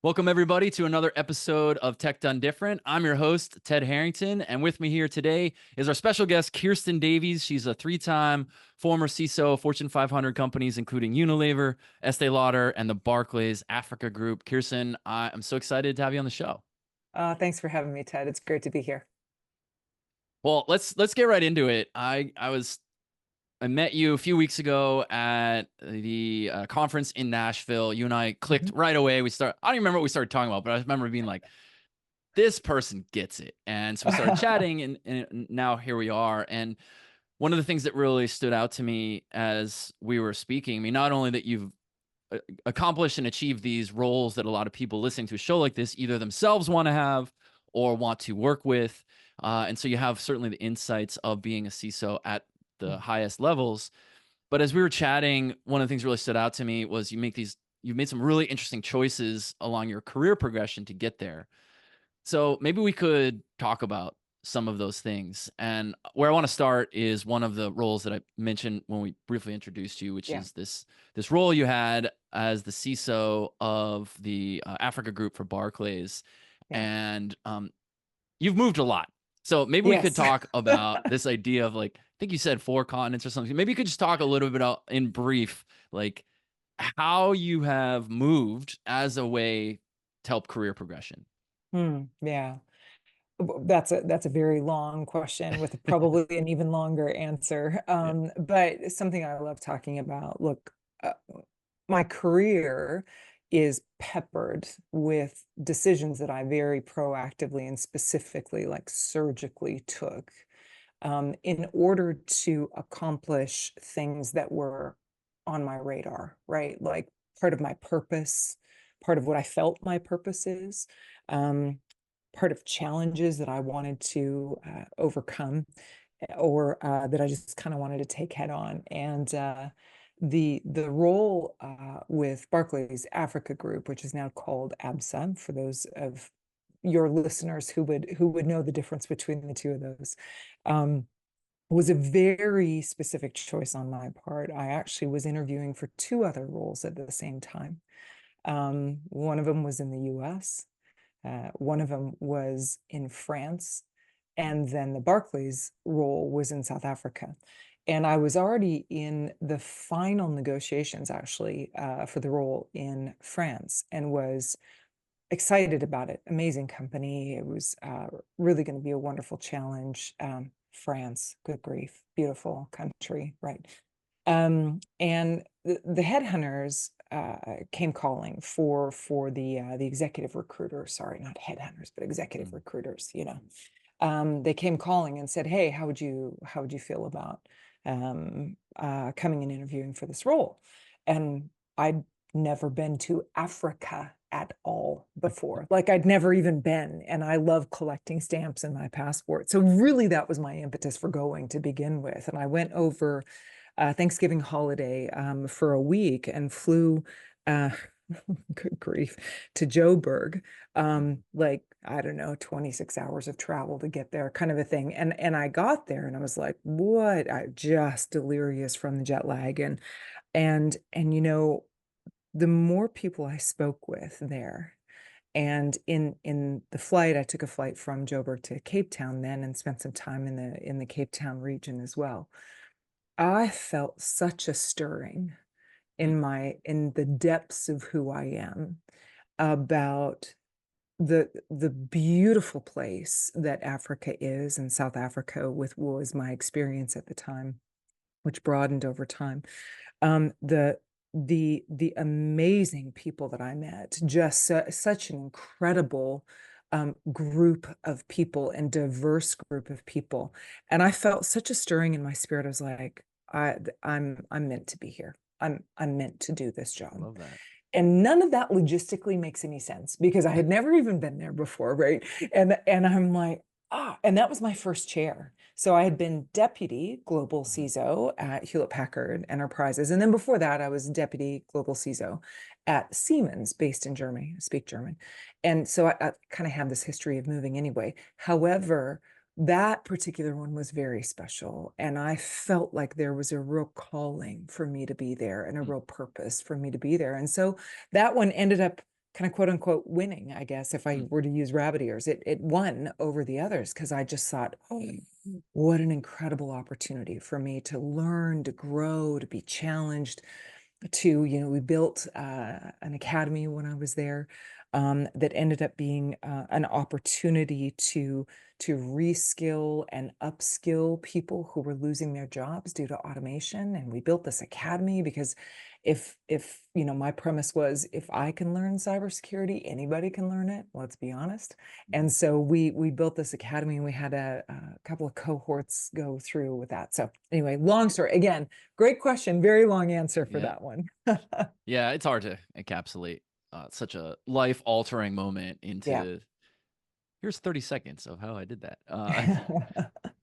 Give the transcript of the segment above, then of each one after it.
Welcome, everybody, to another episode of Tech Done Different. I'm your host, Ted Harrington, and with me here today is our special guest, Kirsten Davies. She's a three-time former CISO of Fortune 500 companies, including Unilever, Estee Lauder, and the Barclays Africa Group. Kirsten, I'm so excited to have you on the show. Thanks for having me, Ted. It's great to be here. Well, let's get right into it. I met you a few weeks ago at the conference in Nashville. You and I clicked Mhm. right away. I don't even remember what we started talking about, but I remember being like, this person gets it. And so we started chatting, and now here we are. And one of the things that really stood out to me as we were speaking, I mean, not only that you've accomplished and achieved these roles that a lot of people listening to a show like this either themselves want to have or want to work with. And so you have certainly the insights of being a CISO at the highest levels. But as we were chatting, one of the things that really stood out to me was you've made some really interesting choices along your career progression to get there. So maybe we could talk about some of those things. And where I want to start is one of the roles that I mentioned when we briefly introduced you, which Yeah, is this role you had as the CISO of the Africa group for Barclays, yeah. and you've moved a lot. So maybe we could Yes. talk about this idea of, like, I think you said 4 continents or something. Maybe you could just talk a little bit about, in brief, like how you have moved as a way to help career progression. Yeah. That's a very long question with probably an even longer answer. Yeah. But something I love talking about. Look, uh, my career is peppered with decisions that I very proactively and specifically, like surgically took, in order to accomplish things that were on my radar, right? Like part of my purpose, part of what I felt my purpose is, um, part of challenges that I wanted to overcome, or that I just kind of wanted to take head on. And the role with Barclays Africa Group, which is now called ABSA, for those of your listeners who would know the difference between the two of those, um, was a very specific choice on my part. I actually was interviewing for two other roles at the same time. One of them was in the US, one of them was in France, and then the Barclays role was in South Africa. And I was already in the final negotiations, actually, for the role in France, and was excited about it. Amazing company. It was really going to be a wonderful challenge. France, good grief, beautiful country, right? And the headhunters came calling for the executive recruiter. Sorry, not headhunters, but executive Mm. recruiters. They came calling and said, "Hey, how would you feel about coming and interviewing for this role?" And I'd never been to Africa at all before. Like I'd never even been. And I love collecting stamps in my passport. So really that was my impetus for going to begin with. And I went over Thanksgiving holiday for a week and flew uh, good grief, to Joburg. Like, I don't know, 26 hours of travel to get there, kind of a thing. And I got there and I was like, what? I just delirious from the jet lag. And the more people I spoke with there, and in the flight, I took a flight from Joburg to Cape Town then and spent some time in the Cape Town region as well. I felt such a stirring Mm. in the depths of who I am about the beautiful place that Africa is, and South Africa with was my experience at the time, which broadened over time. The amazing people that I met, just such an incredible group of people and diverse group of people. And I felt such a stirring in my spirit. I was like, I'm meant to be here. I'm meant to do this I job. love that. And none of that logistically makes any sense because I had never even been there before, right? And I'm like, and that was my first chair. So I had been deputy global Mhm. CISO at Hewlett Packard Enterprises. And then before that, I was deputy global CISO at Siemens, based in Germany. I speak German. And so I kind of have this history of moving anyway. However, that particular one was very special. And I felt like there was a real calling for me to be there and a Mm. real purpose for me to be there. And so that one ended up kind of quote unquote winning, I guess, if I Mm, were to use rabbit ears. It won over the others because I just thought, oh, what an incredible opportunity for me to learn, to grow, to be challenged, to, we built an academy when I was there, that ended up being an opportunity to reskill and upskill people who were losing their jobs due to automation. And we built this academy because if my premise was, if I can learn cybersecurity, anybody can learn it, let's be honest. And so we built this academy, and we had a couple of cohorts go through with that. So anyway, long story. Again, great question, very long answer for yeah. that one. Yeah, it's hard to encapsulate such a life-altering moment Yeah. into here's 30 seconds of how I did that.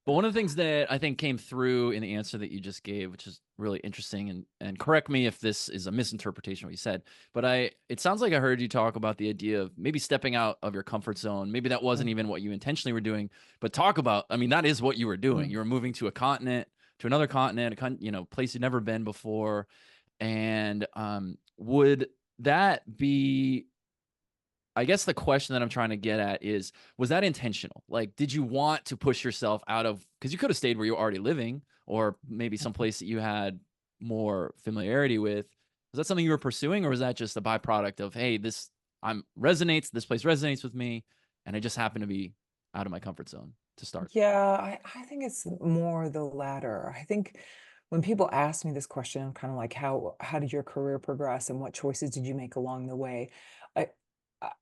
But one of the things that I think came through in the answer that you just gave, which is really interesting, and correct me if this is a misinterpretation of what you said, but it sounds like I heard you talk about the idea of maybe stepping out of your comfort zone. Maybe that wasn't even what you intentionally were doing, but talk about, I mean, that is what you were doing. Mhm. You were moving to a continent, to another continent, place you'd never been before. And would that be, I guess the question that I'm trying to get at is, was that intentional? Like, did you want to push yourself out of, because you could have stayed where you're already living, or maybe someplace that you had more familiarity with. Was that something you were pursuing, or was that just a byproduct of, hey, this place resonates with me, and I just happen to be out of my comfort zone to start? Yeah, I think it's more the latter. I think when people ask me this question, I'm kind of like, how did your career progress and what choices did you make along the way? I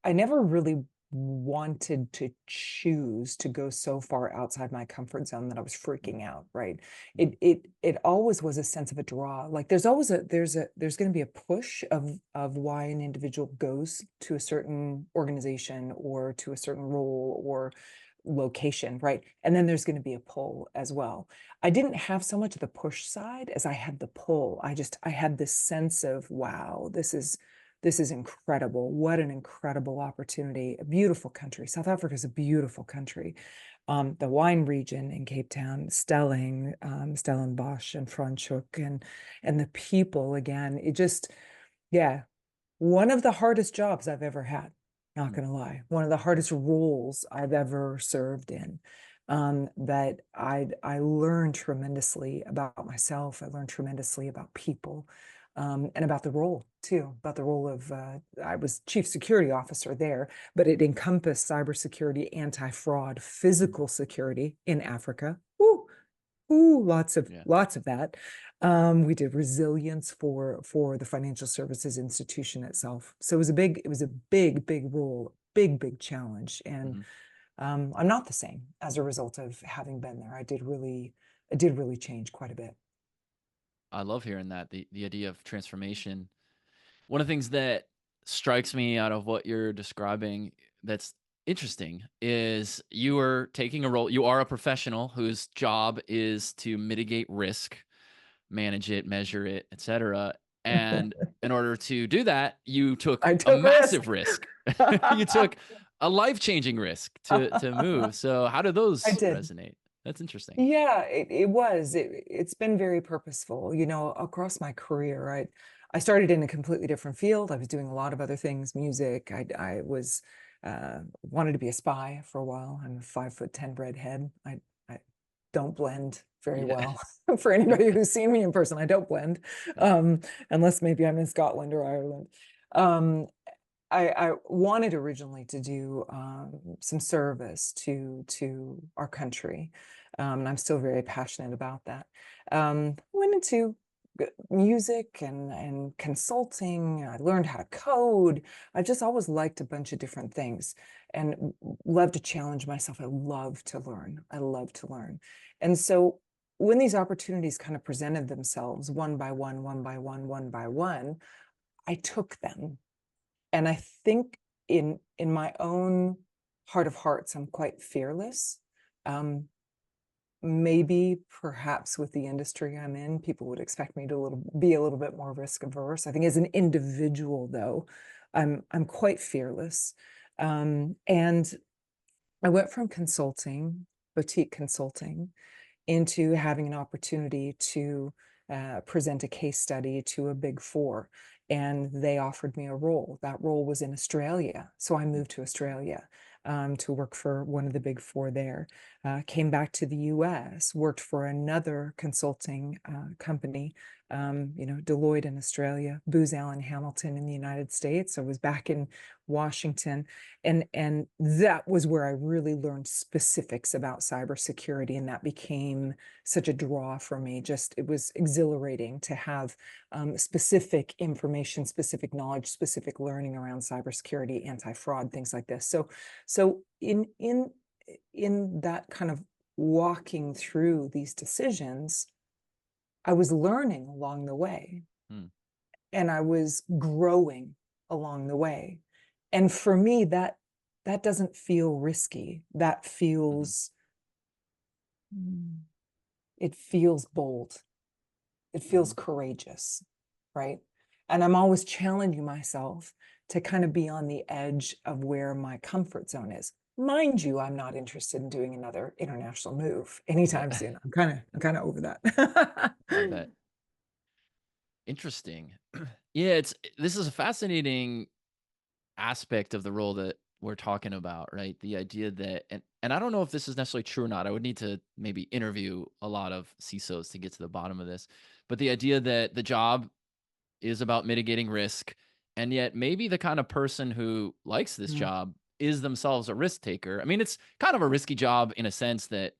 I never really wanted to choose to go so far outside my comfort zone that I was freaking out, right? Mhm. It always was a sense of a draw. Like there's always there's going to be a push of why an individual goes to a certain organization or to a certain role or location, right? And then there's going to be a pull as well. I didn't have so much of the push side as I had the pull. I had this sense of, wow, this is incredible. What an incredible opportunity. A beautiful country. South Africa is a beautiful country. The wine region in Cape Town, Stellenbosch and Franschhoek, and the people, again, yeah, one of the hardest jobs I've ever had, not Mm. gonna lie. One of the hardest roles I've ever served in. That I learned tremendously about myself. I learned tremendously about people, and about the role too, about the role of, I was chief security officer there, but it encompassed cybersecurity, anti-fraud, physical security in Africa. Woo! Ooh, Yeah. lots of that. We did resilience for the financial services institution itself. So it was a big role, big challenge. And Mhm. I'm not the same as a result of having been there. I did really change quite a bit. I love hearing that, the idea of transformation. One of the things that strikes me out of what you're describing that's interesting is you are taking a role. You are a professional whose job is to mitigate risk, manage it, measure it, etc. And in order to do that, you took I a took massive risk. risk. You took a life-changing risk to move. So how do I those did. resonate? That's interesting. Yeah, it was. It's been very purposeful, across my career. I started in a completely different field. I was doing a lot of other things, music. I was wanted to be a spy for a while. I'm a 5'10" redhead. I don't blend very Yeah. well. For anybody who's seen me in person, I don't blend, um, unless maybe I'm in Scotland or Ireland. Um, I wanted originally to do some service to our country, and I'm still very passionate about that. Went into music and consulting. I learned how to code. I just always liked a bunch of different things, and love to challenge myself. I love to learn. I love to learn, and so when these opportunities kind of presented themselves one by one, one by one, I took them. And I think in my own heart of hearts, I'm quite fearless. Um, Maybe perhaps with the industry I'm in, people would expect me to be a little bit more risk averse. I think as an individual, though, I'm quite fearless. And I went from consulting, boutique consulting, into having an opportunity to present a case study to a big four. and they offered me a role. That role was in Australia. So I Mm. moved to Australia to work for one of the big four there. Came back to the US, worked for another consulting company, Deloitte in Australia, Booz Allen Hamilton in the United States. I was back in Washington, and that was where I really learned specifics about cybersecurity, and that became such a draw for me. Just it was exhilarating to have specific information, specific knowledge, specific learning around cybersecurity, anti-fraud, things like this. So in that kind of walking through these decisions, I was learning along the way, Mm. and I was growing along the way. And for me, that doesn't feel risky. That Mhm. feels it feels bold. It feels Mhm. courageous, right? And I'm always challenging myself to kind of be on the edge of where my comfort zone is. Mind you, I'm not interested in doing another international move Yeah. anytime soon. I'm kind of over that. I bet. Interesting. Yeah, this is a fascinating aspect of the role that we're talking about, right? The idea that, and I don't know if this is necessarily true or not. I would need to maybe interview a lot of CISOs to get to the bottom of this. But the idea that the job is about mitigating risk, and yet maybe the kind of person who likes this Mm, job is themselves a risk taker. I mean, it's kind of a risky job in a sense that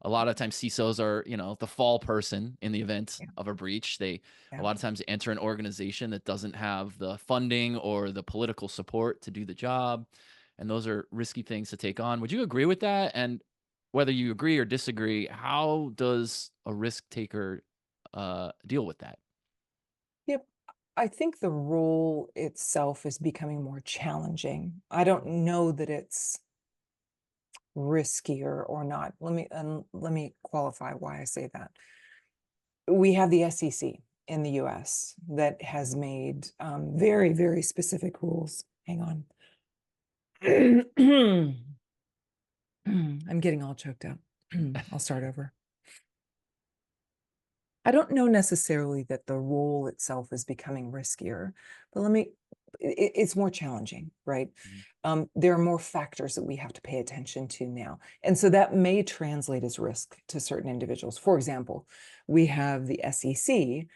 a lot of times CISOs are, the fall person in the event yeah, of a breach. They a yeah. lot of times enter an organization that doesn't have the funding or the political support to do the job, and those are risky things to take on. Would you agree with that? And whether you agree or disagree, how does a risk taker deal with that? Yep. I think the role itself is becoming more challenging. I don't know that it's riskier or not. Let me qualify why I say that. We have the SEC in the US that has made very, very specific rules. Hang on. I'm getting all choked up. I'll start over. I don't know necessarily that the role itself is becoming riskier, but it's more challenging, right? Mhm. There are more factors that we have to pay attention to now. And so that may translate as risk to certain individuals. For example, we have the SEC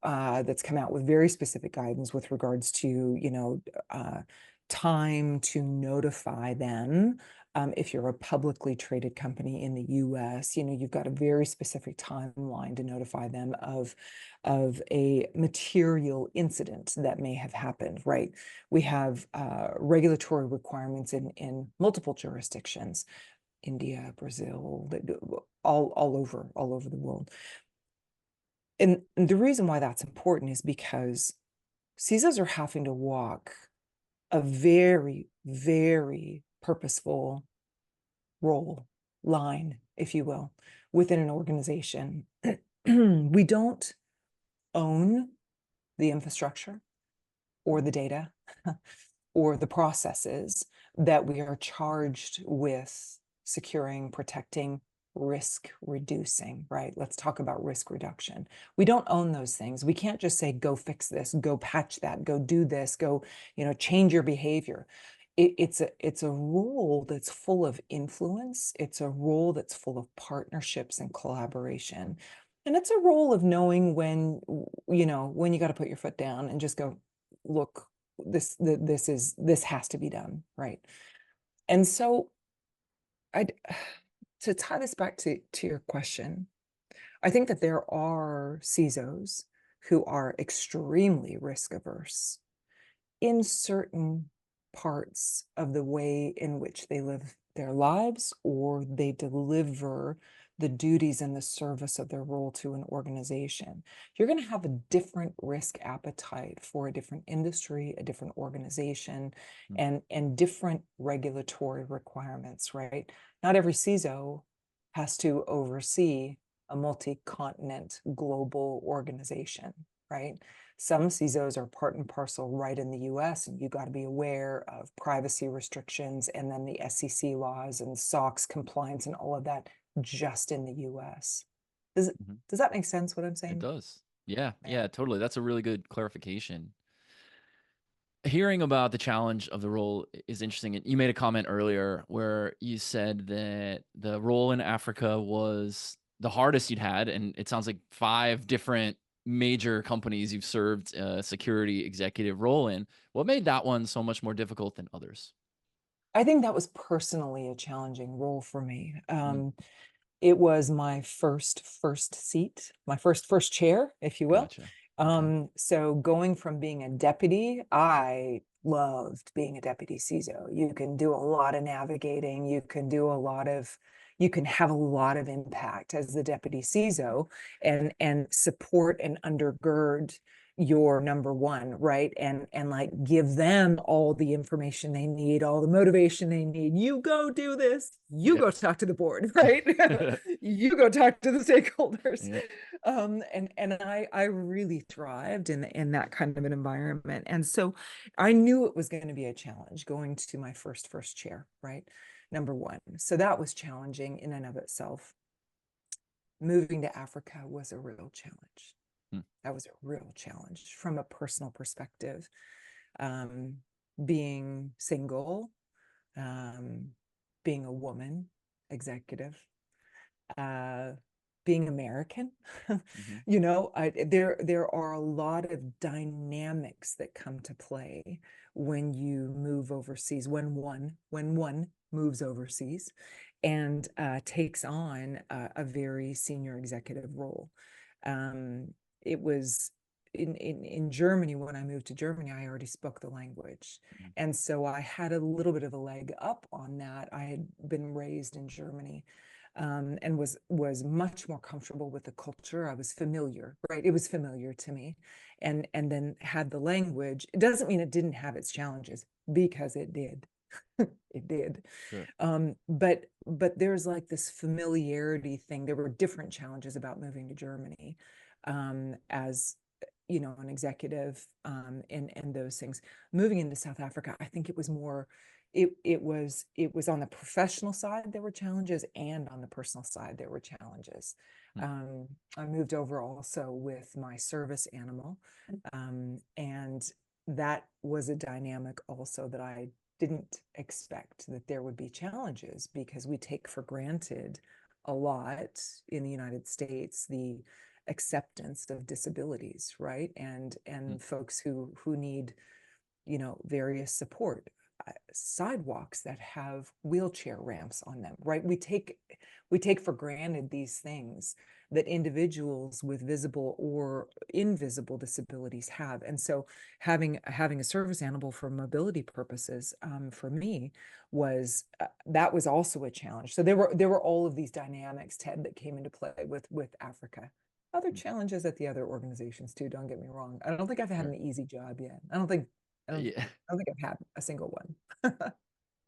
that's come out with very specific guidance with regards to, time to notify them if you're a publicly traded company in the US, you've got a very specific timeline to notify them of a material incident that may have happened, right? We have regulatory requirements in multiple jurisdictions, India, Brazil, all over the world. And the reason why that's important is because CISOs are having to walk a very, very purposeful role line, if you will, within an organization. We don't own the infrastructure or the data or the processes that we are charged with securing, protecting, risk reducing, right? Let's talk about risk reduction. We don't own those things. We can't just say, go fix this, go patch that, go do this, go, change your behavior. It's a role that's full of influence. It's a role that's full of partnerships and collaboration. And it's a role of knowing when you got to put your foot down and just go, look, this has to be done, right? And so I to tie this back to your question, I think that there are CISOs who are extremely risk averse in certain parts of the way in which they live their lives or they deliver the duties and the service of their role to an organization. You're going to have a different risk appetite for a different industry, a different organization, Mm. and different regulatory requirements, right? Not every CISO has to oversee a multi-continent global organization, right? Some CISOs are part and parcel right in the US, and you got to be aware of privacy restrictions and then the SEC laws and SOX compliance and all of that just in the US. Does, Mhm. does that make sense what I'm It saying? does. Yeah, Yeah. yeah, totally. That's a really good clarification. Hearing about the challenge of the role is interesting. You made a comment earlier where you said that the role in Africa was the hardest you'd had, and it sounds like 5 different major companies you've served a security executive role in. What made that one so much more difficult than others? I think that was personally a challenging role for me. Mm, It was my first seat, my first chair, if you will. gotcha. Okay. So going from being a deputy, I loved being a deputy CISO. You can do a lot of navigating, you can have a lot of impact as the deputy CISO and support and undergird your number one, right? And like give them all the information they need, all the motivation they need. You go do this, you Yep. go talk to the board, right? You go talk to the stakeholders. Yep. And I really thrived in that kind of an environment. And so I knew it was going to be a challenge going to my first chair, right? Number one. So that was challenging in and of itself. Moving to Africa was a real challenge. Mm, That was a real challenge from a personal perspective. Um, Being single, um, being a woman executive, uh, being American, mhm, there are a lot of dynamics that come to play when you move overseas, when one moves overseas and takes on a very senior executive role. It was in Germany. When I moved to Germany, I already spoke the language. mhm, And so I had a little bit of a leg up on that. I had been raised in Germany, and was much more comfortable with the culture. I was familiar, right? It was familiar to me, and then had the language. It doesn't mean it didn't have its challenges, because it did. It did. sure. But there's like this familiarity thing. There were different challenges about moving to Germany, as an executive, and those things. Moving into South Africa, I think it was more. It was on the professional side there were challenges, and on the personal side there were challenges. Mm, Um, I moved over also with my service animal, and that was a dynamic also that I didn't expect, that there would be challenges, because we take for granted a lot in the United States the acceptance of disabilities, right? And mm, folks who need various support, sidewalks that have wheelchair ramps on them, right? We take for granted these things that individuals with visible or invisible disabilities have. And so having a service animal for mobility purposes, for me, was that was also a challenge. So there were all of these dynamics, Ted, that came into play with Africa. Other mm, challenges at the other organizations too, don't get me wrong. I don't think I've had sure. an easy job yet. I don't Yeah. I don't think I've had a single one.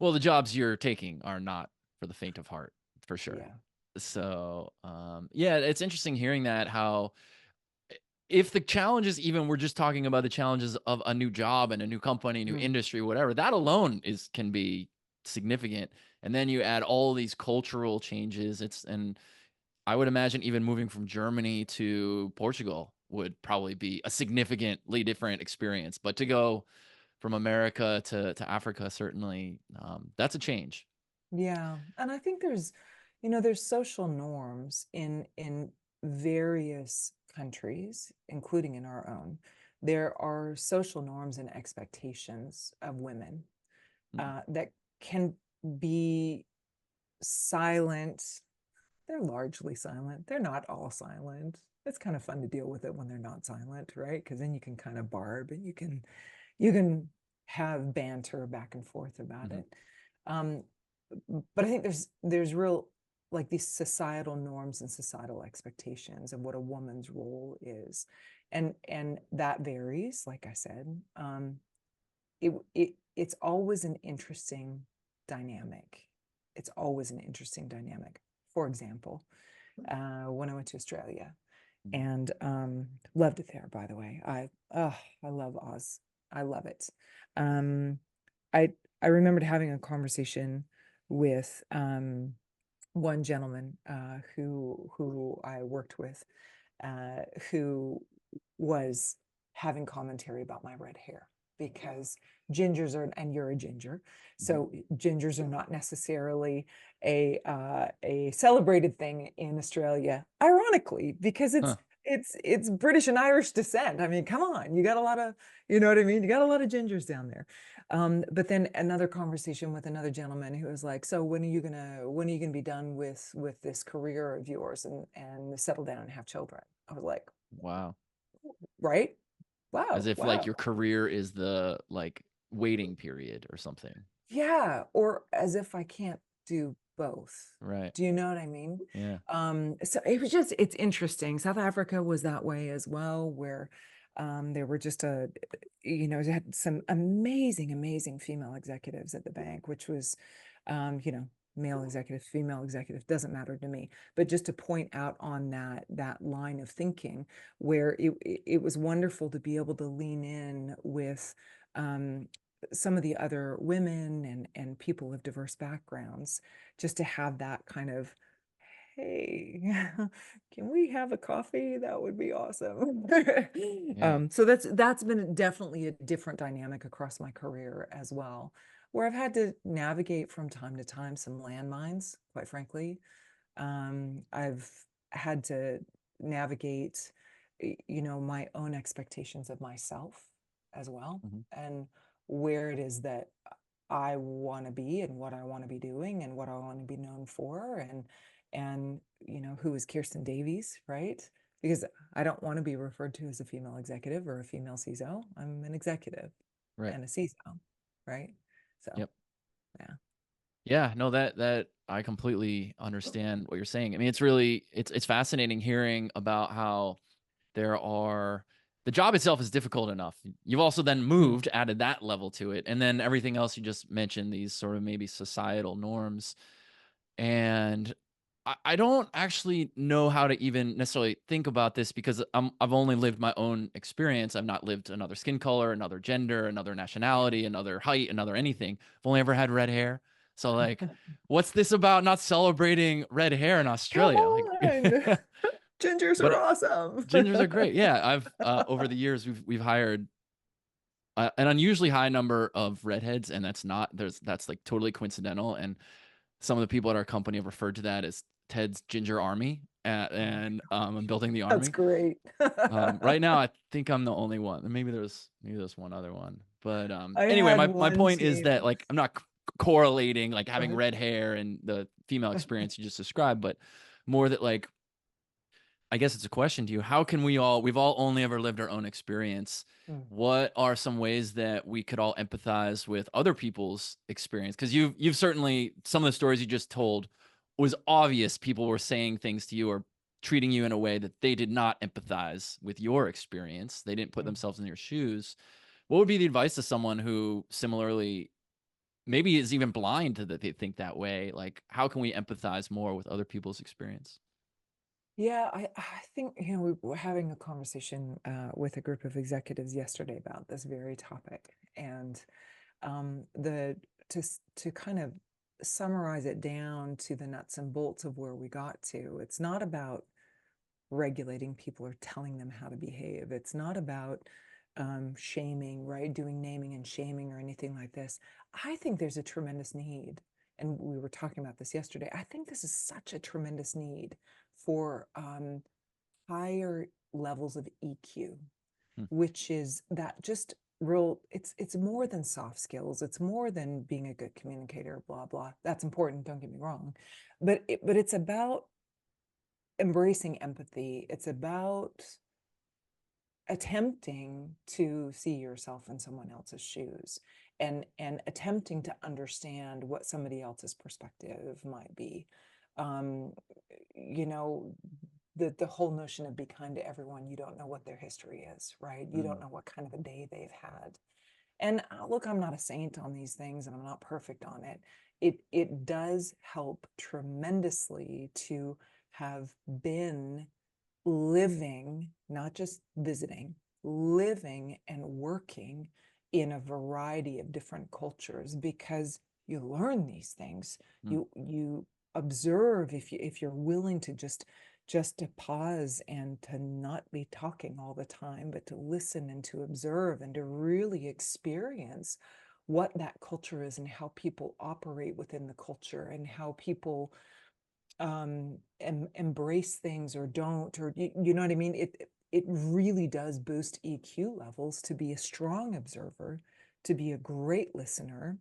Well, the jobs you're taking are not for the faint of heart, for sure. Yeah. So, yeah, it's interesting hearing that how if the challenges, even we're just talking about the challenges of a new job and a new company, new Mm. industry, whatever, that alone can be significant. And then you add all these cultural changes. And I would imagine even moving from Germany to Portugal would probably be a significantly different experience. But to go from America to Africa, certainly, that's a change. Yeah. And I think there's social norms in various countries, including in our own. There are social norms and expectations of women, Mm, that can be silent. They're largely silent. They're not all silent. It's kind of fun to deal with it when they're not silent, right? Because then you can kind of barb, and you can have banter back and forth about mhm, it. Um, but I think there's real, like, these societal norms and societal expectations of what a woman's role is, and that varies. Like I said, it's always an interesting dynamic. It's always an interesting dynamic. For example, when I went to Australia, mhm, and loved it there, by the way. I love Oz. I love it. Um, I I remembered having a conversation with one gentleman, who I worked with, who was having commentary about my red hair. because gingers are, and you're a ginger, so gingers are not necessarily a celebrated thing in Australia, ironically, because Huh. it's British and Irish descent. I mean, come on, you got a lot of, you know what I mean? You got a lot of gingers down there. But then another conversation with another gentleman who was like, so when are you gonna be done with this career of yours and settle down and have children? I was like, Wow. right? As Wow, if like wow. your career is the like waiting period or something. Yeah, or as if I can't do both. Right. Do you know what I mean? Yeah. So it was just, it's interesting. South Africa was that way as well, where there were just they had some amazing, amazing female executives at the bank, which was, male executive, female executive, doesn't matter to me. But just to point out on that line of thinking, where it was wonderful to be able to lean in with um, some of the other women and people of diverse backgrounds, just to have that kind of, hey, can we have a coffee? That would be awesome. Yeah. So that's been definitely a different dynamic across my career as well, where I've had to navigate from time to time some landmines, quite frankly. I've had to navigate, my own expectations of myself as well, Hmm. and where it is that I want to be and what I want to be doing and what I want to be known for, and who is Kirsten Davies, right? Because I don't want to be referred to as a female executive or a female CISO. I'm an executive Right. and a CISO, right? So Yep. yeah. Yeah, no, that I completely understand what you're saying. I mean, it's fascinating hearing about how there are the job itself is difficult enough. You've also then Mm. moved, added that level to it, and then everything else you just mentioned, these sort of maybe societal norms. And I don't actually know how to even necessarily think about this because I've only lived my own experience. I've not lived another skin color, another gender, another Yeah. nationality, another height, another anything. I've only ever had red hair. So like, what's this about not celebrating red hair in Come Australia? Like, on. Gingers are but awesome. gingers are great. Yeah, I've over the years we've hired an unusually high number of redheads, and that's like totally coincidental. And some of the people at our company have referred to that as Ted's Ginger Army, Oh my and I'm gosh. building the That's army. great. Right now, I think I'm the only one. Maybe there's one other one, but I anyway, had my one point is that team. like I'm not correlating like Go having ahead. red hair and the female experience you just described, but more that like I guess it's a question to you. How can we've all only ever lived our own experience. Mm. What are some ways that we could all empathize with other people's experience? Because you've certainly some of the stories you just told was obvious people were saying things to you or treating you in a way that they did not empathize with your experience. They didn't put Mm. themselves in your shoes. What would be the advice to someone who similarly maybe is even blind to that they think that way? Like, how can we empathize more with other people's experience? Yeah, I think, we were having a conversation with a group of executives yesterday about this very topic. And the to kind of summarize it down to the nuts and bolts of where we got to, it's not about regulating people or telling them how to behave. It's not about shaming, right? Doing naming and shaming or anything like this. I think there's a tremendous need, and we were talking about this yesterday. I think this is such a tremendous need for higher levels of EQ, Hmm. which is that just real, it's more than soft skills. It's more than being a good communicator, blah, blah. That's important, don't get me wrong. But it's about embracing empathy. It's about attempting to see yourself in someone else's shoes, and attempting to understand what somebody else's perspective might be. um you know the whole notion of be kind to everyone. You don't know what their history is, right? You don't Mm, know what kind of a day they've had. And look, I'm not a saint on these things and I'm not perfect on it. It does help tremendously to have been living, not just visiting, living and working in a variety of different cultures, because you learn these things. mm, You observe, if you're willing to just just to pause and to not be talking all the time, but to listen and to observe and to really experience what that culture is and how people operate within the culture and how people embrace things or don't, or you know what I mean? It really does boost EQ levels to be a strong observer, to be a great listener,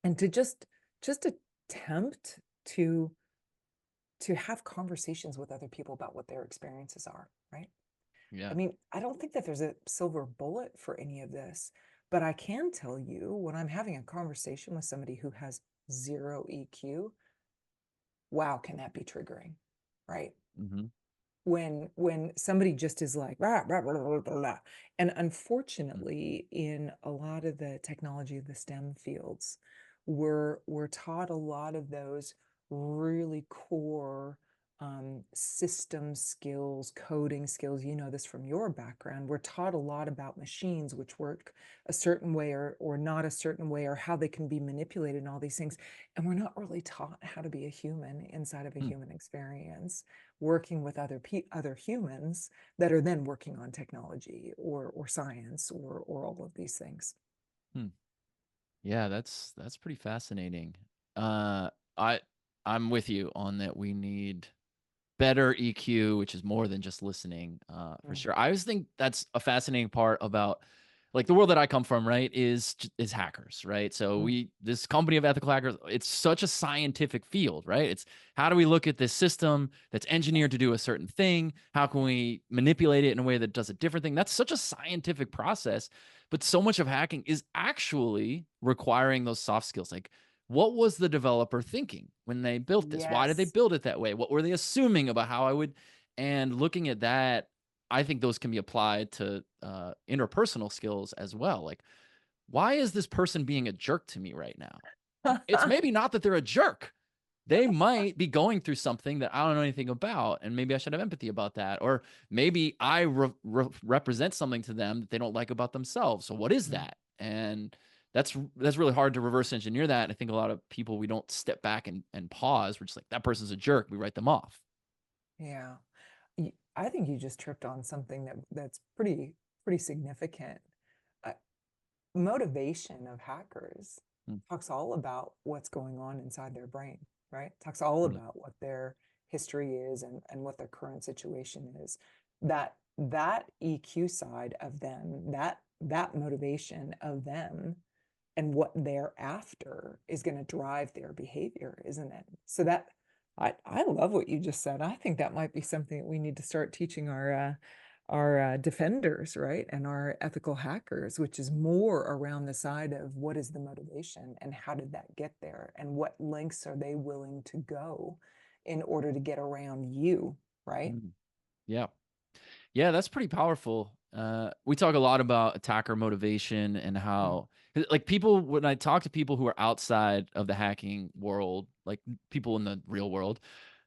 and to just attempt to have conversations with other people about what their experiences are, right? I Yeah. mean, I don't think that there's a silver bullet for any of this, but I can tell you when I'm having a conversation with somebody who has zero EQ, wow, can that be triggering, right? Mm-hmm. When somebody just is like rah, rah, rah, rah, rah, rah. And unfortunately in a lot of the technology of the STEM fields, we're taught a lot of those really core system skills, coding skills. You know this from your background. We're taught a lot about machines which work a certain way or not a certain way, or how they can be manipulated and all these things, and we're not really taught how to be a human inside of a Hmm. human experience, working with other humans that are then working on technology or science or all of these things. Hmm. Yeah, that's pretty fascinating. Uh, I I'm with you on that. We need better EQ, which is more than just listening, for Mm. sure. I always think that's a fascinating part about like the world that I come from, right, is hackers, right? So Mm. this company of ethical hackers, it's such a scientific field, right? It's how do we look at this system that's engineered to do a certain thing? How can we manipulate it in a way that does a different thing? That's such a scientific process, but so much of hacking is actually requiring those soft skills. Like what was the developer thinking when they built this? Why did they Yes. build it that way? What were they assuming about how I would? And looking at that, I think those can be applied to interpersonal skills as well. Like, why is this person being a jerk to me right now? It's maybe not that they're a jerk. They might be going through something that I don't know anything about, and maybe I should have empathy about that. Or maybe I represent something to them that they don't like about themselves. So what is Mm. that? And that's really hard to reverse engineer that. And I think a lot of people, we don't step back and pause. We're just like, that person's a jerk. We write them off. Yeah. I think you just tripped on something that's pretty significant. Uh, Motivation of hackers Mm, talks all about what's going on inside their brain, right? Talks all mm, about what their history is and what their current situation is. That EQ side of them, that motivation of them and what they're after is going to drive their behavior, isn't it? So that I love what you just said. I think that might be something that we need to start teaching our defenders, right? And our ethical hackers, which is more around the side of what is the motivation and how did that get there and what lengths are they willing to go in order to get around you, right? mm. Yeah. Yeah, that's pretty powerful. We talk a lot about attacker motivation and Mm. how, 'cause, like, people, when I talk to people who are outside of the hacking world, like people in the real world,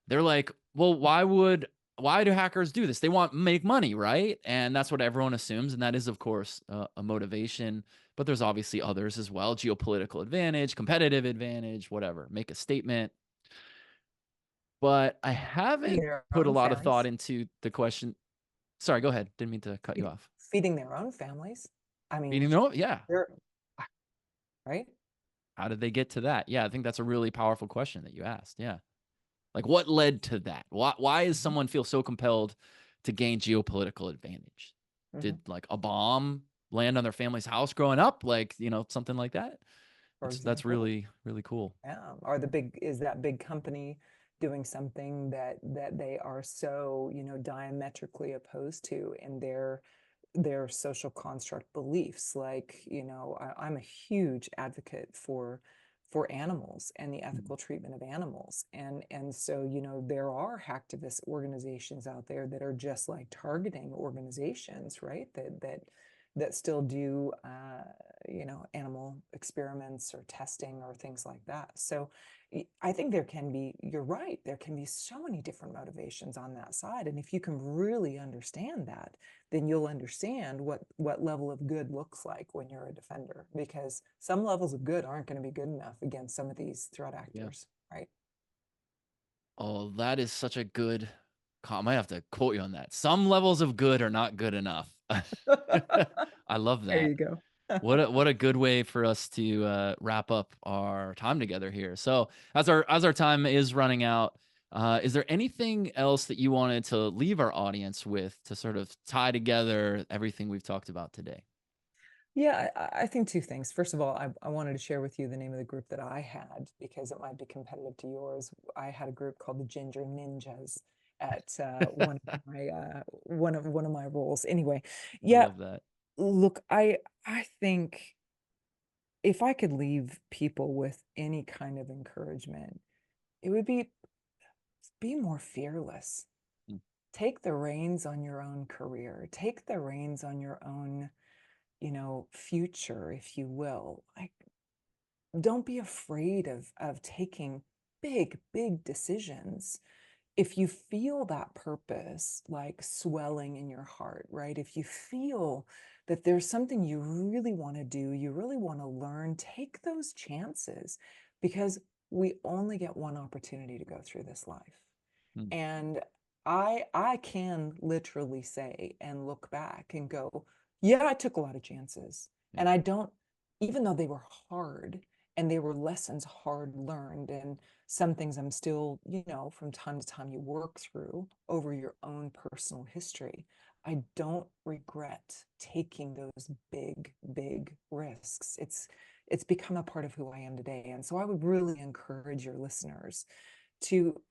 they're like, well, why do hackers do this? They want make money, right? And that's what everyone assumes. And that is, of course, a motivation. But there's obviously others as well: geopolitical advantage, competitive advantage, whatever, make a statement. But I Feeding haven't their put a own lot of thought families, into the question. Sorry, go ahead. Didn't mean to cut you off. feeding their own families. I mean, Meaning, no, yeah. they're right. How did they get to that? Yeah, I think that's a really powerful question that you asked. Yeah. Like what led to that? Why does Mhm. someone feel so compelled to gain geopolitical advantage? Mhm. Did like a bomb land on their family's house growing up? Like, something like that? For That's example, really, really cool. are the big is that big company doing something that they are so diametrically opposed to in their social construct beliefs? Like, I'm a huge advocate for animals and the Mhm. ethical treatment of animals, and so there are hacktivist organizations out there that are just like targeting organizations, right, that still do animal experiments or testing or things like that. So I think you're right, there can be so many different motivations on that side, and if you can really understand that, then you'll understand what level of good looks like when you're a defender, because some levels of good aren't going to be good enough against some of these threat Yeah. actors, right? Oh, that is such a good I might have to quote you on that. Some levels of good are not good enough. I love There that. you go. What a good way for us to wrap up our time together here. So as our time is running out, is there anything else that you wanted to leave our audience with to sort of tie together everything we've talked about today? Yeah, I think two things. First of all, I wanted to share with you the name of the group that I had because it might be competitive to yours. I had a group called the Ginger Ninjas at one of my roles. Anyway, I yeah, love that. look, I think if I could leave people with any kind of encouragement, it would be more fearless. Mm, Take the reins on your own career. Take the reins on your own, future, if you will. Like, don't be afraid of taking big decisions. If you feel that purpose like swelling in your heart, right? If you feel that there's something you really want to do, you really want to learn, take those chances because we only get one opportunity to go through this life. mm, And I can literally say and look back and go, yeah, I took a lot of chances. yeah. And I don't, even though they were hard and they were lessons hard learned, and some things I'm still, from time to time you work through over your own personal history. I don't regret taking those big risks. It's become a part of who I am today. And so I would really encourage your listeners to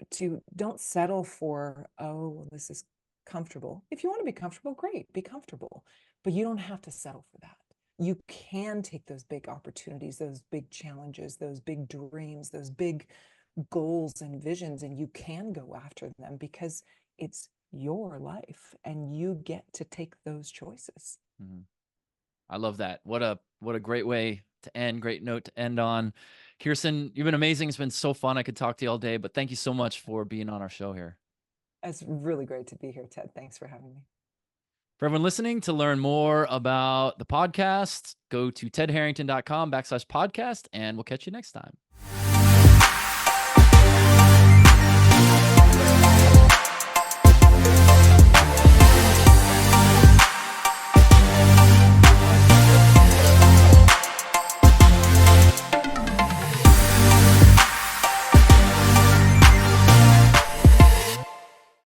don't settle for, oh, well, this is comfortable. If you want to be comfortable, great, be comfortable, but you don't have to settle for that. You can take those big opportunities, those big challenges, those big dreams, those big goals and visions, and you can go after them because it's your life and you get to take those choices. Mhm. I love that. What a great way to end, great note to end on. Kirsten, you've been amazing. It's been so fun. I could talk to you all day, but thank you so much for being on our show here. It's really great to be here, Ted. Thanks for having me. For everyone listening, to learn more about the podcast, go to tedharrington.com/podcast, and we'll catch you next time.